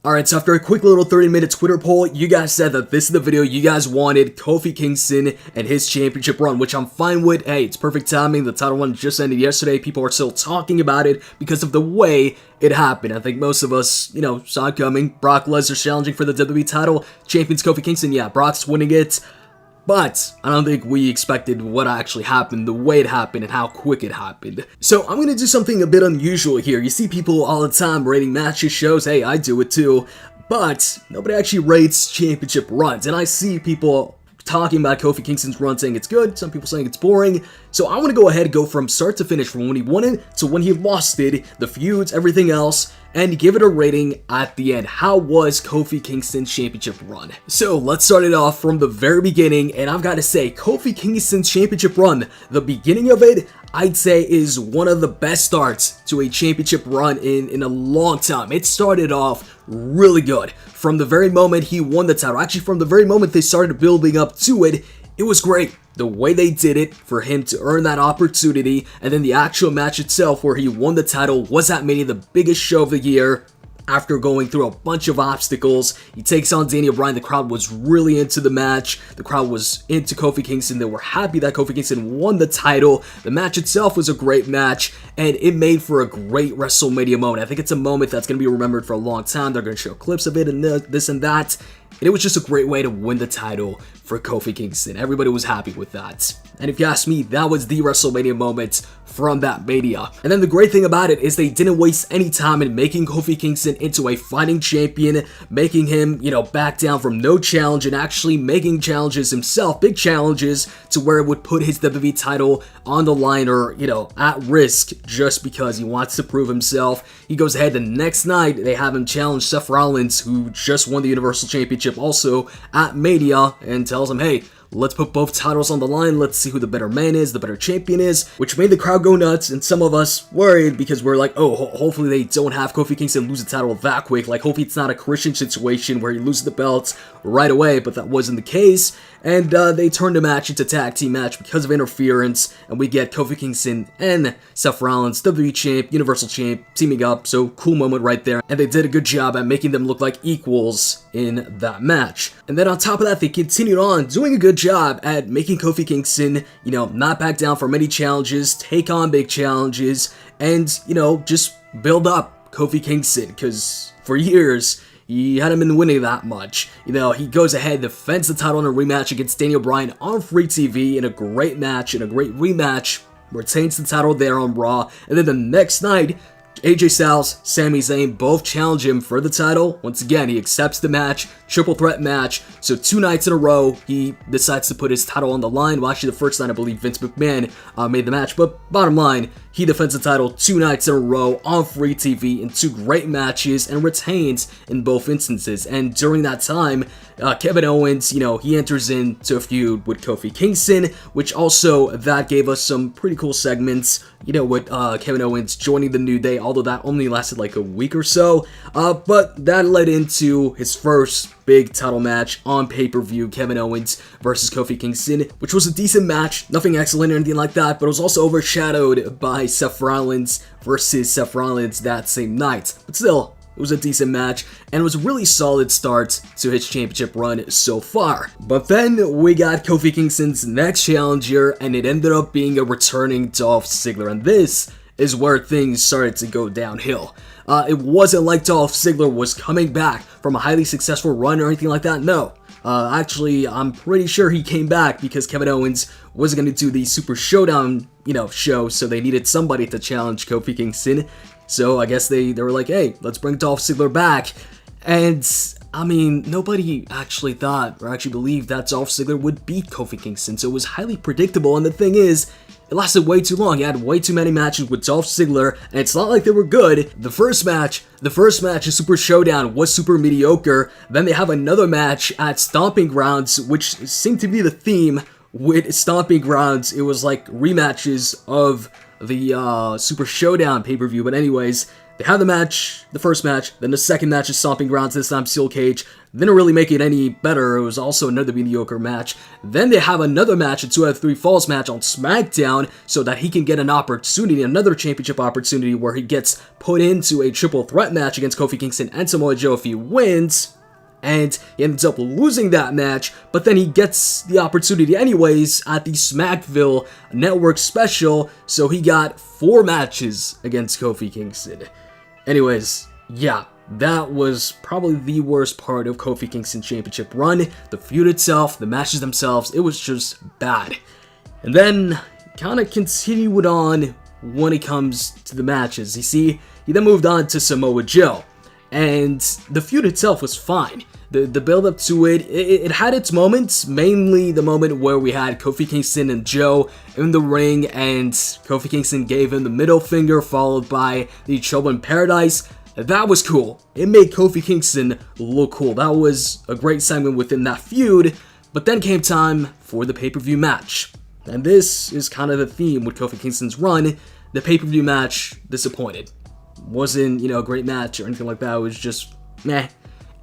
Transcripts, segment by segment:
Alright, so after a quick little 30-minute Twitter poll, you guys said that this is the video you guys wanted, Kofi Kingston and his championship run, which I'm fine with. Hey, it's perfect timing. The title run just ended yesterday. People are still talking about it because of the way it happened. I think most of us, saw it coming. Brock Lesnar challenging for the WWE title. Champions Kofi Kingston, yeah, Brock's winning it. But I don't think we expected what actually happened, the way it happened, and how quick it happened. So I'm going to do something a bit unusual here. You see people all the time rating matches, shows. Hey, I do it too. But nobody actually rates championship runs. And I see people talking about Kofi Kingston's run saying it's good, some people saying it's boring. So I want to go ahead and go from start to finish, from when he won it to when he lost it, the feuds, everything else, and give it a rating at the end. How was Kofi Kingston's championship run? So let's start it off from the very beginning, and I've got to say, Kofi Kingston's championship run, the beginning of it, I'd say is one of the best starts to a championship run in a long time. It started off really good. From the very moment he won the title, actually from the very moment they started building up to it, it was great. The way they did it for him to earn that opportunity, and then the actual match itself where he won the title was at Mania, the biggest show of the year. After going through a bunch of obstacles, he takes on Daniel Bryan. The crowd was really into the match. The crowd was into Kofi Kingston. They were happy that Kofi Kingston won the title. The match itself was a great match, and it made for a great WrestleMania moment. I think it's a moment that's going to be remembered for a long time. They're going to show clips of it and this and that. And it was just a great way to win the title for Kofi Kingston. Everybody was happy with that. And if you ask me, that was the WrestleMania moment from that Mania. And then the great thing about it is they didn't waste any time in making Kofi Kingston into a fighting champion, making him, back down from no challenge, and actually making challenges himself, big challenges, to where it would put his WWE title on the line or, at risk just because he wants to prove himself. He goes ahead the next night, they have him challenge Seth Rollins, who just won the Universal Championship also at Mania, and tells him, hey, let's put both titles on the line, let's see who the better man is, the better champion is, which made the crowd go nuts, and some of us worried because we're like, oh, hopefully they don't have Kofi Kingston lose the title that quick, like hopefully it's not a Christian situation where he loses the belts right away, but that wasn't the case, and they turned the match into a tag team match because of interference, and we get Kofi Kingston and Seth Rollins, WWE Champ, Universal Champ, teaming up, so cool moment right there, and they did a good job at making them look like equals in that match. And then on top of that, they continued on doing a good job at making Kofi Kingston, not back down from any challenges, take on big challenges, and, just build up Kofi Kingston, because for years, he hadn't been winning that much. He goes ahead, defends the title in a rematch against Daniel Bryan on free TV in a great match, in a great rematch, retains the title there on Raw, and then the next night, AJ Styles, Sami Zayn both challenge him for the title. Once again, he accepts the match, triple threat match. So 2 nights in a row, he decides to put his title on the line. Well, actually, the first night, I believe Vince McMahon made the match. But bottom line, he defends the title 2 nights in a row on free TV in 2 great matches and retains in both instances. And during that time, Kevin Owens, he enters into a feud with Kofi Kingston, which also, that gave us some pretty cool segments, with Kevin Owens joining the New Day, although that only lasted like a week or so, but that led into his first big title match on pay-per-view, Kevin Owens versus Kofi Kingston, which was a decent match, nothing excellent or anything like that, but it was also overshadowed by Seth Rollins versus Seth Rollins that same night. But still, it was a decent match, and it was a really solid start to his championship run so far. But then we got Kofi Kingston's next challenger, and it ended up being a returning Dolph Ziggler, and this is where things started to go downhill. It wasn't like Dolph Ziggler was coming back from a highly successful run or anything like that, no. Actually, I'm pretty sure he came back because Kevin Owens wasn't going to do the Super Showdown, show, so they needed somebody to challenge Kofi Kingston. So I guess they were like, hey, let's bring Dolph Ziggler back. And, nobody actually thought or actually believed that Dolph Ziggler would beat Kofi Kingston. So it was highly predictable. And the thing is, it lasted way too long. He had way too many matches with Dolph Ziggler, and it's not like they were good. The first match, a Super Showdown, was super mediocre. Then they have another match at Stomping Grounds, which seemed to be the theme with Stomping Grounds. It was like rematches of the Super Showdown pay-per-view, but anyways, They had the match, the first match, then the second match is Stomping Grounds, this time Steel Cage. Didn't really make it any better, it was also another mediocre match. Then they have another match, a 2 out of 3 falls match on Smackdown, so that he can get an opportunity, another championship opportunity where he gets put into a triple threat match against Kofi Kingston and Samoa Joe if he wins. And he ends up losing that match, but then he gets the opportunity anyways at the Smackville Network special, so he got 4 matches against Kofi Kingston. Anyways, yeah, that was probably the worst part of Kofi Kingston's championship run. The feud itself, the matches themselves, it was just bad. And then, kind of continued on when it comes to the matches. You see, he then moved on to Samoa Joe. And the feud itself was fine. The build-up to it had its moments, mainly the moment where we had Kofi Kingston and Joe in the ring, and Kofi Kingston gave him the middle finger, followed by the Trouble in Paradise. That was cool. It made Kofi Kingston look cool. That was a great segment within that feud, but then came time for the pay-per-view match. And this is kind of the theme with Kofi Kingston's run. The pay-per-view match disappointed. Wasn't, a great match or anything like that. It was just meh.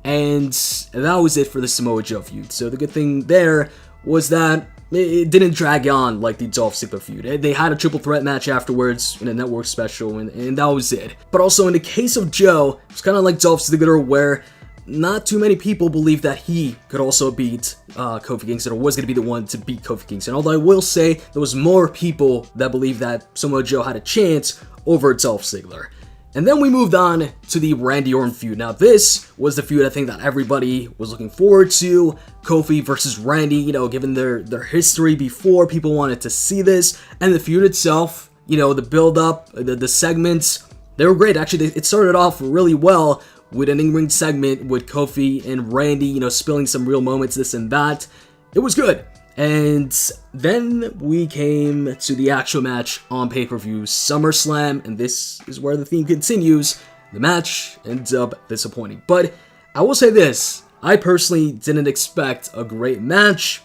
And that was it for the Samoa Joe feud. So the good thing there was that it didn't drag on like the Dolph Ziggler feud. They had a triple threat match afterwards in a network special, and that was it. But also in the case of Joe, it's kind of like Dolph Ziggler, where not too many people believe that he could also beat Kofi Kingston, or was going to be the one to beat Kofi Kingston. Although I will say there was more people that believed that Samoa Joe had a chance over Dolph Ziggler. And then we moved on to the Randy Orton feud. Now this was the feud I think that everybody was looking forward to. Kofi versus Randy, given their history before, people wanted to see this. And the feud itself, the build-up, the segments, they were great. Actually, it started off really well with an in-ring segment with Kofi and Randy, spilling some real moments, this and that. It was good. And then we came to the actual match on pay-per-view, SummerSlam, and this is where the theme continues. The match ends up disappointing. But I will say this, I personally didn't expect a great match.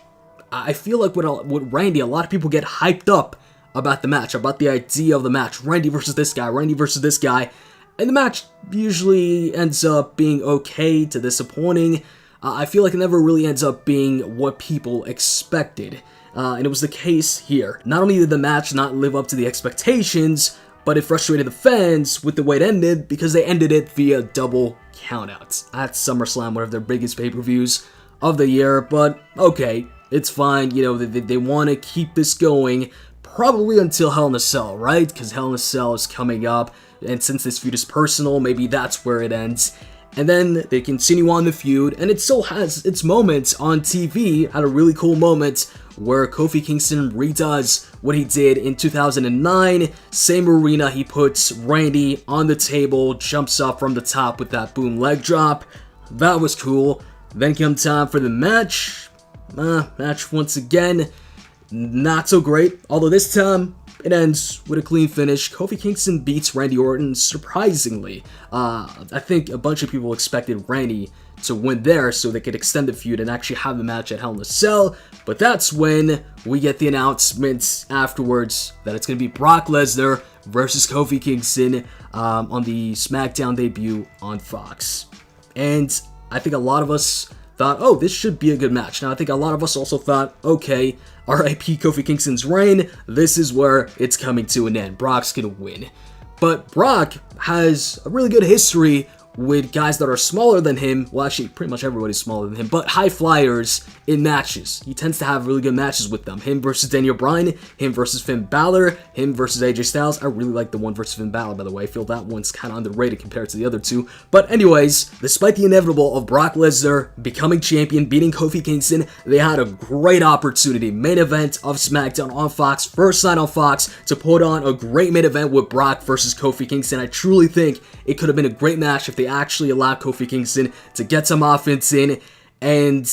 I feel like with Randy, a lot of people get hyped up about the match, about the idea of the match. Randy versus this guy, Randy versus this guy. And the match usually ends up being okay to disappointing. I feel like it never really ends up being what people expected. And it was the case here. Not only did the match not live up to the expectations, but it frustrated the fans with the way it ended, because they ended it via double countouts at SummerSlam, one of their biggest pay-per-views of the year. But okay, it's fine. They want to keep this going probably until Hell in a Cell, right? Because Hell in a Cell is coming up, and since this feud is personal, maybe that's where it ends. And then they continue on the feud, and it still has its moments on TV. Had a really cool moment where Kofi Kingston redoes what he did in 2009. Same arena, he puts Randy on the table, jumps up from the top with that boom leg drop. That was cool. Then came time for the match. Match once again, not so great. Although this time, it ends with a clean finish. Kofi Kingston beats Randy Orton surprisingly. I think a bunch of people expected Randy to win there so they could extend the feud and actually have the match at Hell in a Cell. But that's when we get the announcement afterwards that it's going to be Brock Lesnar versus Kofi Kingston on the Smackdown debut on Fox. And I think a lot of us thought, oh, this should be a good match. Now, I think a lot of us also thought, okay, R.I.P. Kofi Kingston's reign, this is where it's coming to an end. Brock's gonna win. But Brock has a really good history with guys that are smaller than him. Well, actually, pretty much everybody's smaller than him, but high flyers in matches. He tends to have really good matches with them. Him versus Daniel Bryan, him versus Finn Balor, him versus AJ Styles. I really like the one versus Finn Balor, by the way. I feel that one's kind of underrated compared to the other two. But anyways, despite the inevitable of Brock Lesnar becoming champion, beating Kofi Kingston, they had a great opportunity. Main event of SmackDown on Fox, first night on Fox, to put on a great main event with Brock versus Kofi Kingston. I truly think it could have been a great match if they actually allowed Kofi Kingston to get some offense in, and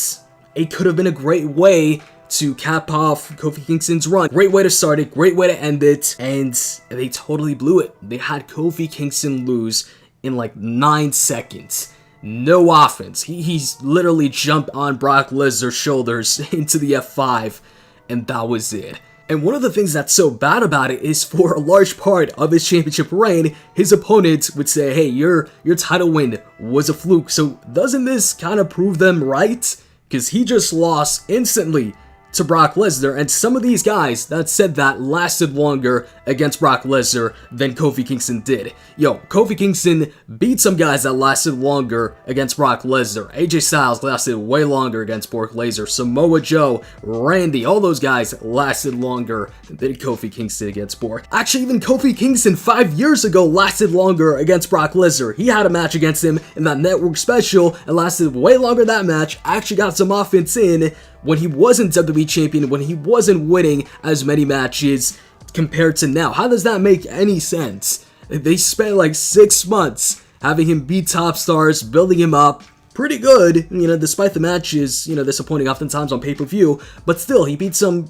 it could have been a great way to cap off Kofi Kingston's run. Great way to start it, great way to end it, and they totally blew it. They had Kofi Kingston lose in like 9 seconds. No offense. He's literally jumped on Brock Lesnar's shoulders into the F5, and that was it. And one of the things that's so bad about it is for a large part of his championship reign, his opponents would say, hey, your title win was a fluke. So doesn't this kind of prove them right? Because he just lost instantly to Brock Lesnar, and some of these guys that said that lasted longer against Brock Lesnar than Kofi Kingston did. Yo, Kofi Kingston beat some guys that lasted longer against Brock Lesnar. AJ Styles lasted way longer against Brock Lesnar. Samoa Joe, Randy, all those guys lasted longer than Kofi Kingston against Brock. Actually, even Kofi Kingston 5 years ago lasted longer against Brock Lesnar. He had a match against him in that network special and lasted way longer that match. Actually got some offense in when he wasn't WWE champion, when he wasn't winning as many matches compared to now. How does that make any sense? They spent like 6 months having him beat top stars, building him up pretty good, despite the matches, disappointing oftentimes on pay-per-view, but still, he beat some,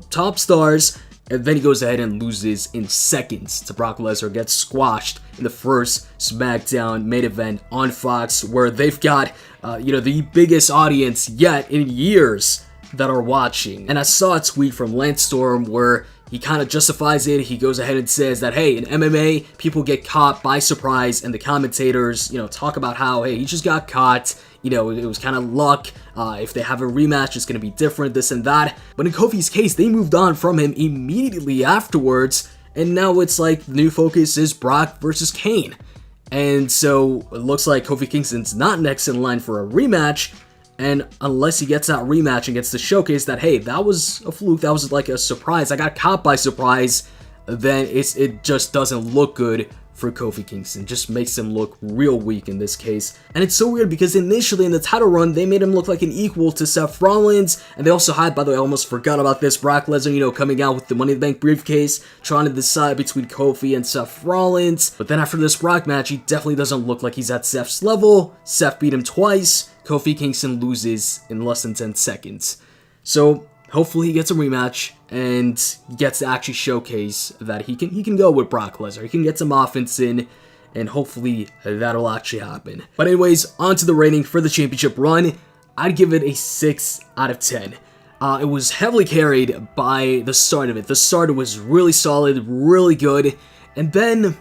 top stars, and then he goes ahead and loses in seconds to Brock Lesnar, gets squashed in the first Smackdown main event on Fox, where they've got, the biggest audience yet in years that are watching. And I saw a tweet from Lance Storm where he kind of justifies it. He goes ahead and says that, hey, in MMA, people get caught by surprise, and the commentators, talk about how, hey, he just got caught. It was kind of luck. If they have a rematch, it's going to be different, this and that. But in Kofi's case, they moved on from him immediately afterwards, and now it's like the new focus is Brock versus Kane. And so it looks like Kofi Kingston's not next in line for a rematch, and unless he gets that rematch and gets to showcase that, hey, that was a fluke, that was like a surprise, I got caught by surprise, then it just doesn't look good for Kofi Kingston. Just makes him look real weak in this case. And it's so weird because initially in the title run, they made him look like an equal to Seth Rollins, and they also had, by the way, I almost forgot about this, Brock Lesnar, coming out with the Money in the Bank briefcase, trying to decide between Kofi and Seth Rollins. But then after this Brock match, he definitely doesn't look like he's at Seth's level. Seth beat him twice. Kofi Kingston loses in less than 10 seconds. So hopefully he gets a rematch and gets to actually showcase that he can go with Brock Lesnar. He can get some offense in, and hopefully that'll actually happen. But anyways, on to the rating for the championship run. I'd give it a 6 out of 10. It was heavily carried by the start of it. The start was really solid, really good. And then,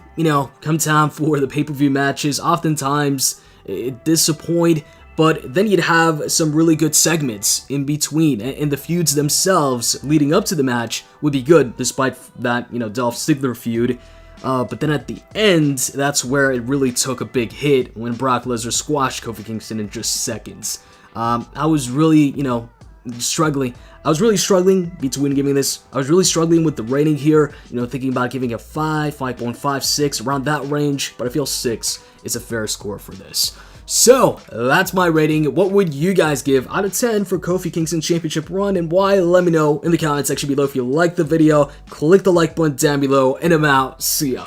come time for the pay-per-view matches, oftentimes it disappoint. But then you'd have some really good segments in between, and the feuds themselves leading up to the match would be good, despite that, Dolph Ziggler feud. But then at the end, that's where it really took a big hit when Brock Lesnar squashed Kofi Kingston in just seconds. I was really, struggling. I was really struggling between giving this. I was really struggling with the rating here, thinking about giving a 5, 5.5, 6, around that range, but I feel 6 is a fair score for this. So, that's my rating. What would you guys give out of 10 for Kofi Kingston's championship run, and why? Let me know in the comment section below. If you liked the video, click the like button down below, and I'm out. See ya.